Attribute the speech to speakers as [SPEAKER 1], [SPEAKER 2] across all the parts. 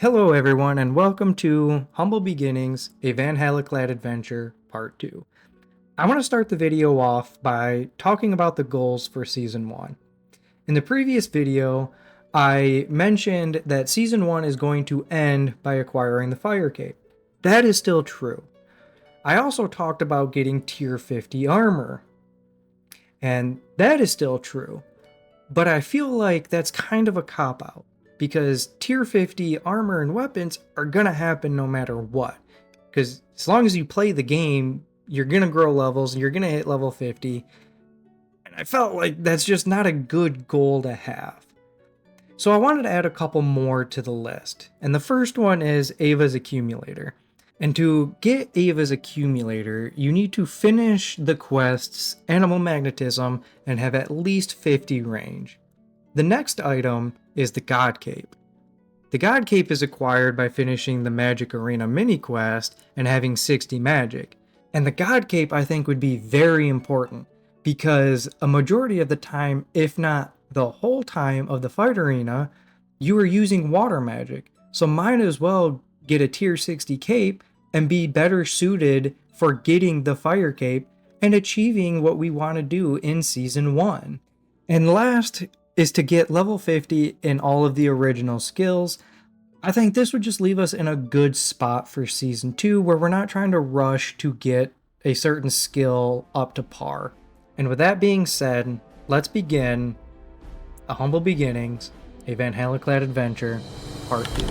[SPEAKER 1] Hello everyone and welcome to Humble Beginnings, a VanHalaKlad adventure, part 2. I want to start the video off by talking about the goals for Season 1. In the previous video, I mentioned that Season 1 is going to end by acquiring the Fire Cape. That is still true. I also talked about getting Tier 50 armor, and that is still true. But I feel like that's kind of a cop-out, because Tier 50 armor and weapons are gonna happen no matter what. Because as long as you play the game, you're gonna grow levels and you're gonna hit level 50. And I felt like that's just not a good goal to have. So I wanted to add a couple more to the list. And the first one is Ava's Accumulator. And to get Ava's Accumulator, you need to finish the quests Animal Magnetism and have at least 50 range. The next item is the God Cape. The God Cape is acquired by finishing the Magic Arena mini quest and having 60 magic. And the God Cape I think would be very important because a majority of the time, if not the whole time of the fight arena, you are using water magic. So might as well get a tier 60 cape and be better suited for getting the fire cape and achieving what we want to do in Season 1. And last is to get level 50 in all of the original skills. I think this would just leave us in a good spot for Season 2 where we're not trying to rush to get a certain skill up to par. And with that being said, let's begin A Humble Beginnings, a VanHalaKlad adventure, part 2.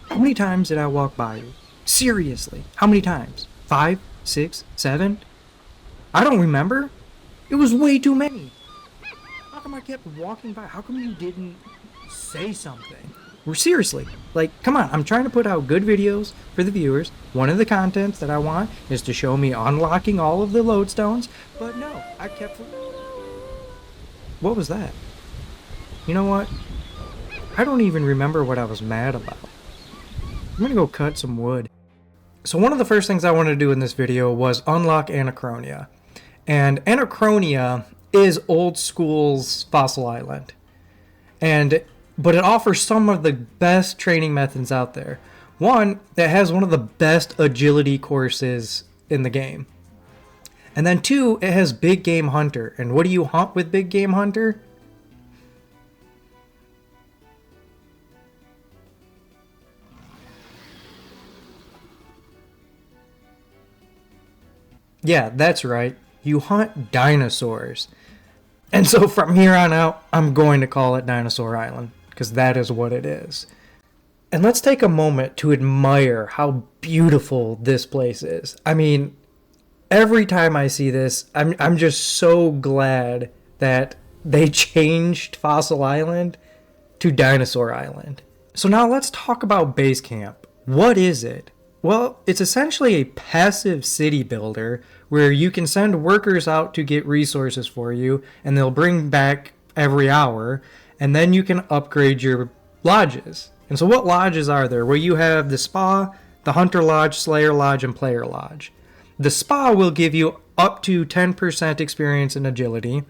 [SPEAKER 1] How many times did I walk by you? Seriously, how many times? 5, 6, 7? I don't remember. It was way too many. How come I kept walking by? How come you didn't say something? Seriously, like, come on, I'm trying to put out good videos for the viewers. One of the contents that I want is to show me unlocking all of the lodestones, but no, I kept... What was that? You know what? I don't even remember what I was mad about. I'm gonna go cut some wood. So one of the first things I wanted to do in this video was unlock Anachronia. And Anachronia is old school's Fossil Island. But it offers some of the best training methods out there. One, that has one of the best agility courses in the game. And then two, it has Big Game Hunter. And what do you hunt with Big Game Hunter? Yeah, that's right. You hunt dinosaurs. And so from here on out, I'm going to call it Dinosaur Island, because that is what it is. And let's take a moment to admire how beautiful this place is. I mean, every time I see this, I'm just so glad that they changed Fossil Island to Dinosaur Island. So now let's talk about Base Camp. What is it? Well, it's essentially a passive city builder where you can send workers out to get resources for you and they'll bring back every hour, and then you can upgrade your lodges. And so what lodges are there? Well, you have the Spa, the Hunter Lodge, Slayer Lodge, and Player Lodge. The Spa will give you up to 10% experience in agility.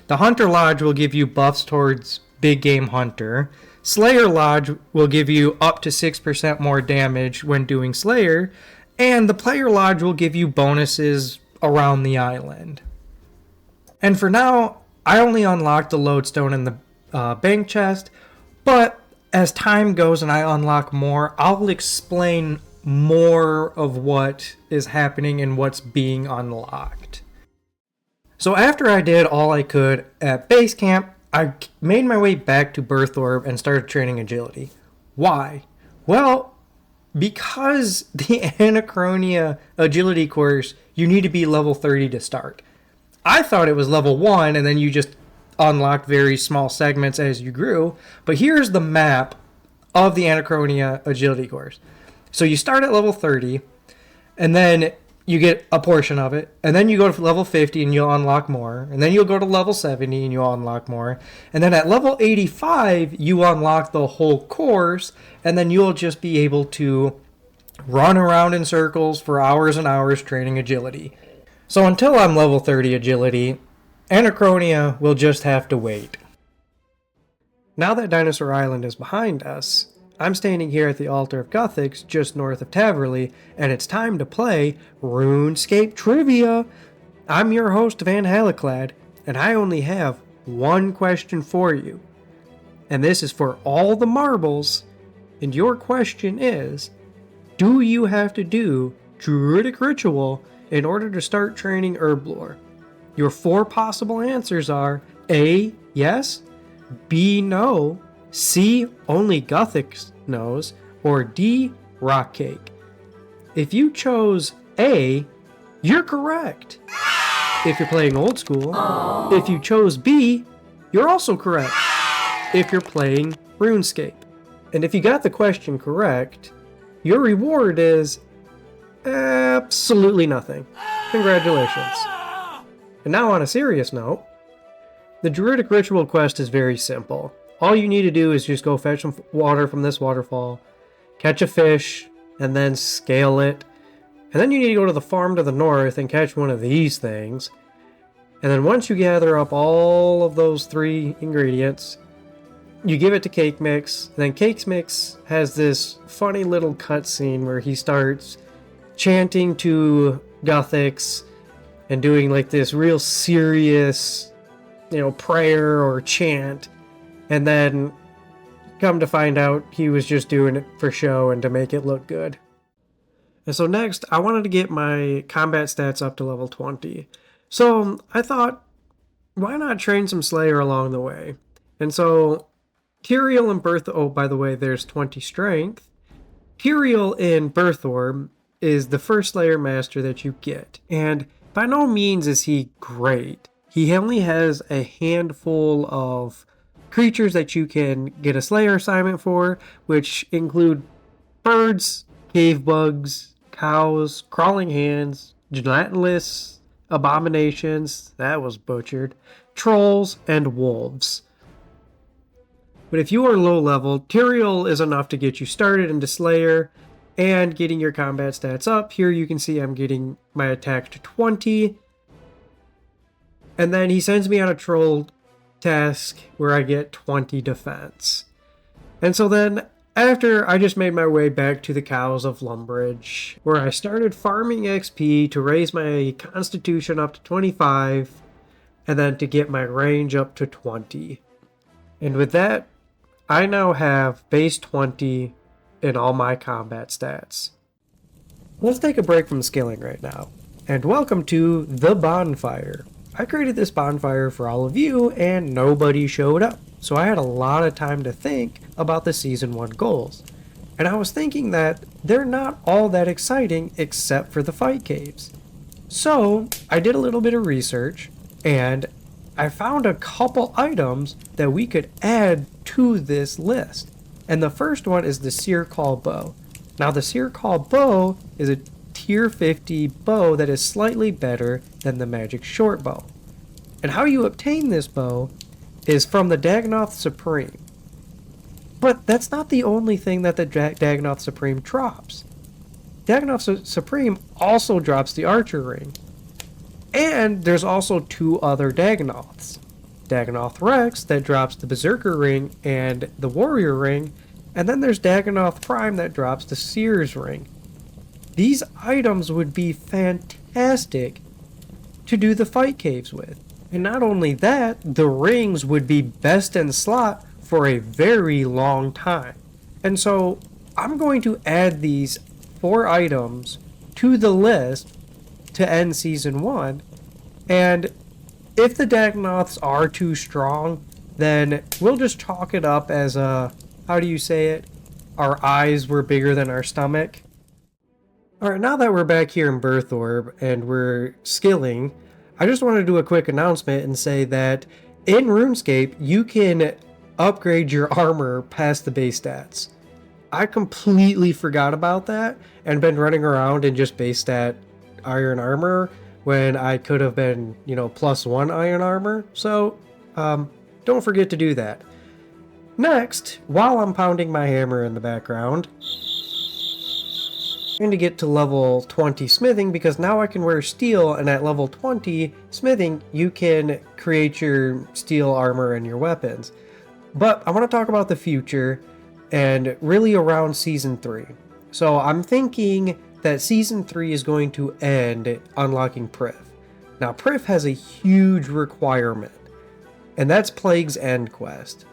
[SPEAKER 1] The Hunter Lodge will give you buffs towards Big Game Hunter. Slayer Lodge will give you up to 6% more damage when doing Slayer, and the Player Lodge will give you bonuses around the island. And for now, I only unlocked the lodestone in the bank chest, but as time goes and I unlock more, I'll explain more of what is happening and what's being unlocked. So after I did all I could at base camp, I made my way back to Birth Orb and started training agility. Why? Well, because the Anachronia agility course, you need to be level 30 to start. I thought it was level 1 and then you just unlocked very small segments as you grew, but here's the map of the Anachronia agility course. So you start at level 30 and then you get a portion of it, and then you go to level 50 and you'll unlock more, and then you'll go to level 70 and you'll unlock more, and then at level 85 you unlock the whole course, and then you'll just be able to run around in circles for hours and hours training agility. So until I'm level 30 agility, Anachronia will just have to wait. Now that Dinosaur Island is behind us, I'm standing here at the Altar of Guthix just north of Taverley, and it's time to play RuneScape Trivia. I'm your host, VanHalaKlad, and I only have one question for you. And this is for all the marbles, and your question is, do you have to do Druidic Ritual in order to start training Herblore? Your four possible answers are A, yes, B, no, C, only Guthix knows, or D, Rock Cake. If you chose A, you're correct. If you're playing old school, if you chose B, you're also correct. If you're playing RuneScape. And if you got the question correct, your reward is absolutely nothing. Congratulations. And now on a serious note, the Druidic Ritual quest is very simple. All you need to do is just go fetch some water from this waterfall, catch a fish, and then scale it. And then you need to go to the farm to the north and catch one of these things. And then once you gather up all of those three ingredients, you give it to Cake Mix. And then Cake Mix has this funny little cutscene where he starts chanting to Guthix and doing like this real serious, prayer or chant. And then come to find out he was just doing it for show and to make it look good. And so next, I wanted to get my combat stats up to level 20. So I thought, why not train some Slayer along the way? And so Tyrael and oh, by the way, there's 20 strength. Tyrael in Birthorb is the first Slayer master that you get. And by no means is he great. He only has a handful of creatures that you can get a Slayer assignment for, which include birds, cave bugs, cows, crawling hands, gelatinous abominations, that was butchered, trolls, and wolves. But if you are low level, Tyrael is enough to get you started into Slayer and getting your combat stats up. Here you can see I'm getting my attack to 20. And then he sends me on a troll task where I get 20 defense. And so then after I just made my way back to the cows of Lumbridge, where I started farming XP to raise my constitution up to 25 and then to get my range up to 20. And with that, I now have base 20 in all my combat stats. Let's take a break from scaling right now, and welcome to The Bonfire. I created this bonfire for all of you, and nobody showed up, so I had a lot of time to think about the Season 1 goals. And I was thinking that they're not all that exciting except for the fight caves. So I did a little bit of research, and I found a couple items that we could add to this list. And the first one is the Seer Call Bow. Now the Seer Call Bow is a tier 50 bow that is slightly better than the magic short bow. And how you obtain this bow is from the Dagannoth Supreme. But that's not the only thing that the Dagannoth Supreme drops. Dagannoth Supreme also drops the Archer Ring. And there's also two other Dagannoths. Dagannoth Rex that drops the Berserker Ring and the Warrior Ring, and then there's Dagannoth Prime that drops the Seer's Ring. These items would be fantastic to do the fight caves with. And not only that, the rings would be best in slot for a very long time. And so I'm going to add these 4 items to the list to end Season 1. And if the Dagannoths are too strong, then we'll just chalk it up as a, how do you say it? Our eyes were bigger than our stomach. Alright, now that we're back here in Birthorb and we're skilling, I just want to do a quick announcement and say that in RuneScape, you can upgrade your armor past the base stats. I completely forgot about that and been running around in just base stat iron armor when I could have been, +1 iron armor. So, don't forget to do that. Next, while I'm pounding my hammer in the background, and to get to level 20 smithing, because now I can wear steel, and at level 20 smithing you can create your steel armor and your weapons. But I want to talk about the future and really around season 3. So I'm thinking that season 3 is going to end unlocking Priv. Now Priv has a huge requirement, and that's Plague's End Quest.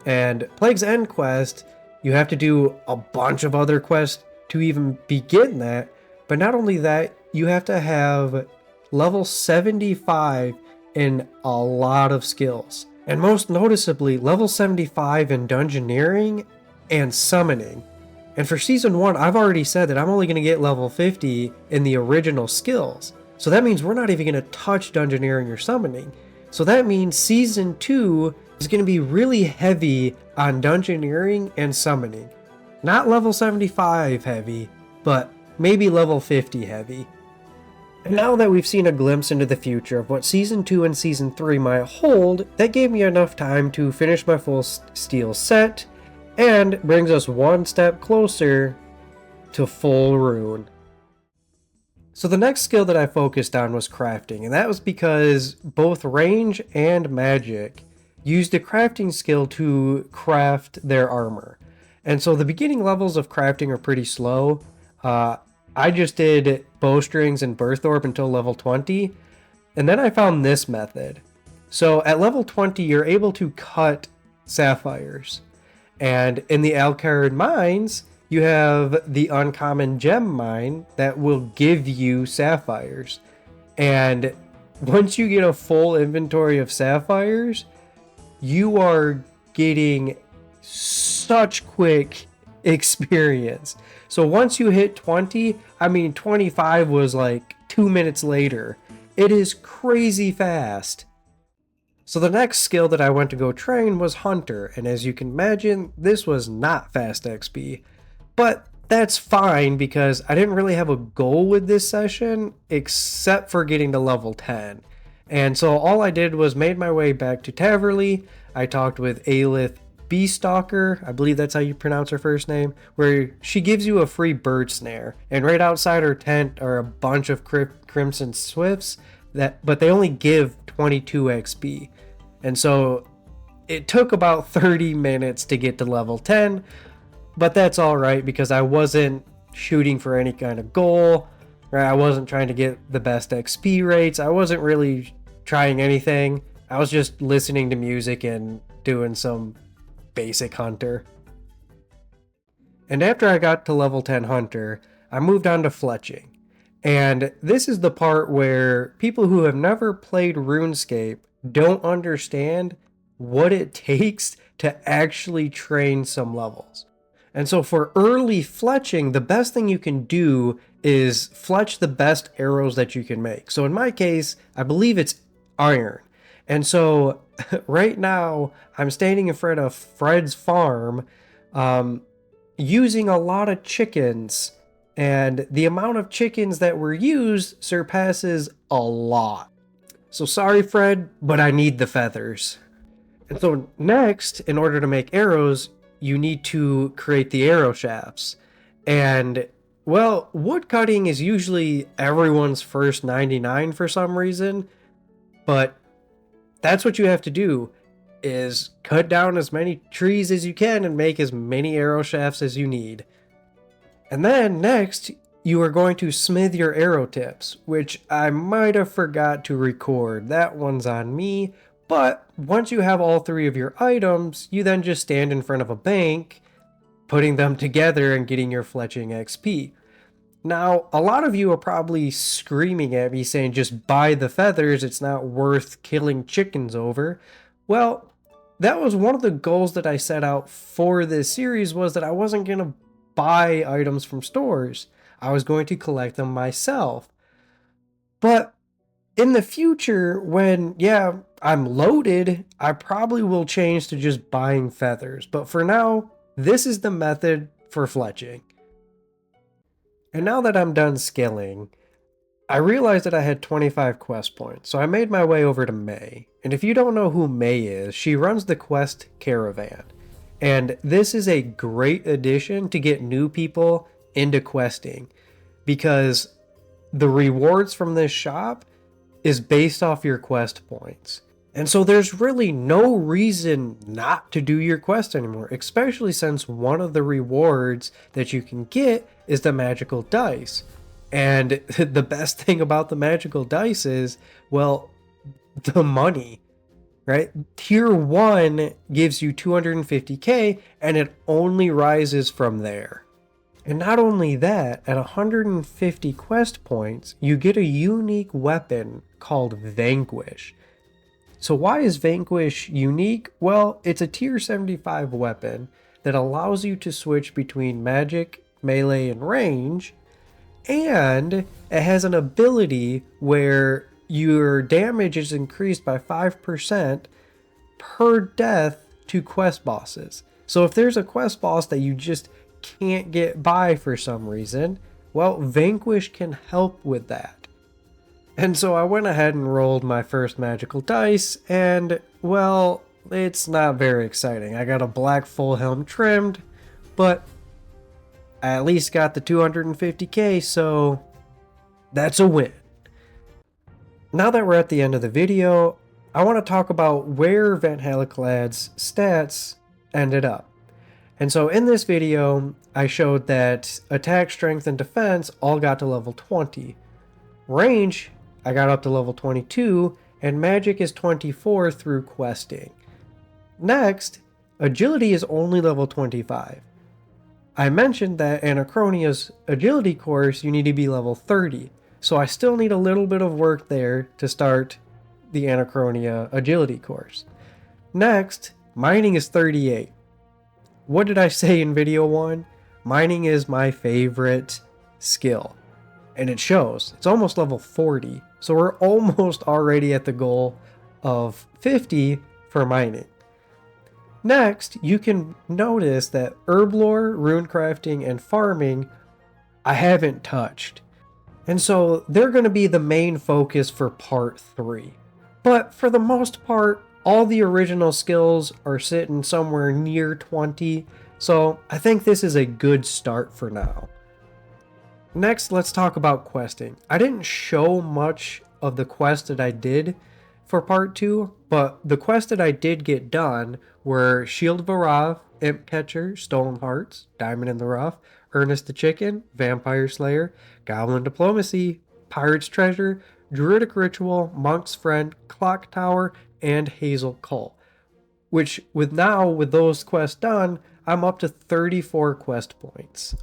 [SPEAKER 1] And Plague's End Quest, you have to do a bunch of other quests to even begin that. But not only that, you have to have level 75 in a lot of skills. And most noticeably, level 75 in Dungeoneering and Summoning. And for Season 1, I've already said that I'm only going to get level 50 in the original skills. So that means we're not even going to touch Dungeoneering or Summoning. So that means Season 2 is going to be really heavy on Dungeoneering and Summoning. Not level 75 heavy, but maybe level 50 heavy. And now that we've seen a glimpse into the future of what Season 2 and Season 3 might hold, that gave me enough time to finish my full steel set, and brings us one step closer to full rune. So the next skill that I focused on was crafting, and that was because both range and magic used the crafting skill to craft their armor. And so the beginning levels of crafting are pretty slow. I just did bowstrings and birth orb until level 20, and then I found this method. So at level 20, you're able to cut sapphires. And in the Alcard mines, you have the uncommon gem mine that will give you sapphires. And once you get a full inventory of sapphires, you are getting such quick experience. So once you hit 20, 25 was like 2 minutes later. It is crazy fast. So the next skill that I went to go train was Hunter, and as you can imagine, this was not fast XP. But that's fine because I didn't really have a goal with this session except for getting to level 10. And so all I did was made my way back to Taverley. I talked with Aelith Beastalker, I believe that's how you pronounce her first name, where she gives you a free bird snare. And right outside her tent are a bunch of Crimson Swifts, but they only give 22 XP. And so it took about 30 minutes to get to level 10, but that's alright because I wasn't shooting for any kind of goal, right? I wasn't trying to get the best XP rates, I wasn't really trying anything. I was just listening to music and doing some basic Hunter. And after I got to level 10 Hunter, I moved on to fletching. And this is the part where people who have never played RuneScape don't understand what it takes to actually train some levels. And so for early fletching, the best thing you can do is fletch the best arrows that you can make. So in my case, I believe it's iron. And so right now I'm standing in front of Fred's farm using a lot of chickens, and the amount of chickens that were used surpasses a lot. So sorry Fred, but I need the feathers. And so next, in order to make arrows, you need to create the arrow shafts. And well, wood cutting is usually everyone's first 99 for some reason, but that's what you have to do, is cut down as many trees as you can and make as many arrow shafts as you need. And then next, you are going to smith your arrow tips, which I might have forgot to record. That one's on me. But once you have all three of your items, you then just stand in front of a bank, putting them together and getting your fletching XP. Now, a lot of you are probably screaming at me saying just buy the feathers, it's not worth killing chickens over. Well, that was one of the goals that I set out for this series, was that I wasn't going to buy items from stores. I was going to collect them myself. But in the future, when, I'm loaded, I probably will change to just buying feathers. But for now, this is the method for fletching. And now that I'm done skilling, I realized that I had 25 quest points, so I made my way over to May. And if you don't know who May is, she runs the quest caravan. And this is a great addition to get new people into questing. because the rewards from this shop is based off your quest points. And so there's really no reason not to do your quest anymore, especially since one of the rewards that you can get is the magical dice. And the best thing about the magical dice is, well, the money, right? Tier 1 gives you 250k and it only rises from there. And not only that, at 150 quest points, you get a unique weapon called Vanquish. So why is Vanquish unique? Well, it's a tier 75 weapon that allows you to switch between magic, melee, and range, and it has an ability where your damage is increased by 5% per death to quest bosses. So if there's a quest boss that you just can't get by for some reason, well, Vanquish can help with that. And so I went ahead and rolled my first magical dice, and, well, it's not very exciting. I got a black full helm trimmed, but I at least got the 250k, so that's a win. Now that we're at the end of the video, I want to talk about where VanHalaKlad's stats ended up. And so in this video, I showed that attack, strength, and defense all got to level 20. Range, I got up to level 22, and magic is 24 through questing. Next, agility is only level 25. I mentioned that Anachronia's agility course, you need to be level 30. So I still need a little bit of work there to start the Anachronia agility course. Next, mining is 38. What did I say in video 1? Mining is my favorite skill. And it shows. It's almost level 40. So we're almost already at the goal of 50 for mining. Next, you can notice that herblore, runecrafting, and farming I haven't touched. And so they're going to be the main focus for part 3. But for the most part, all the original skills are sitting somewhere near 20, so I think this is a good start for now. Next, let's talk about questing. I didn't show much of the quest that I did for part 2, but the quests that I did get done were Shield of Arav, Imp Catcher, Stolen Hearts, Diamond in the Rough, Ernest the Chicken, Vampire Slayer, Goblin Diplomacy, Pirate's Treasure, Druidic Ritual, Monk's Friend, Clock Tower, and Hazel Cult. Which, with those quests done, I'm up to 34 quest points.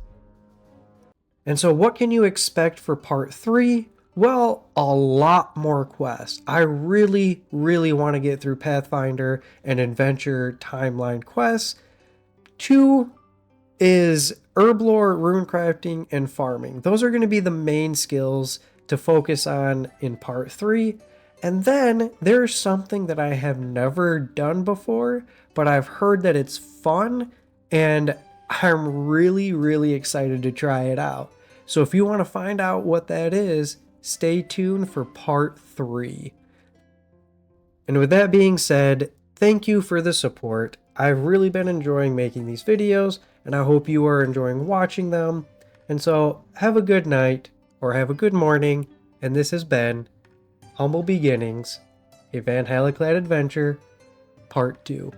[SPEAKER 1] And so what can you expect for part 3? Well, a lot more quests. I really, really want to get through Pathfinder and Adventure Timeline quests. 2 is herblore, runecrafting, and farming. Those are going to be the main skills to focus on in part 3. And then there's something that I have never done before, but I've heard that it's fun, and I'm really, really excited to try it out. So if you want to find out what that is, stay tuned for part 3. And with that being said, thank you for the support. I've really been enjoying making these videos, and I hope you are enjoying watching them. And so have a good night, or have a good morning, and this has been Humble Beginnings, a VanHalaKlad adventure, part 2.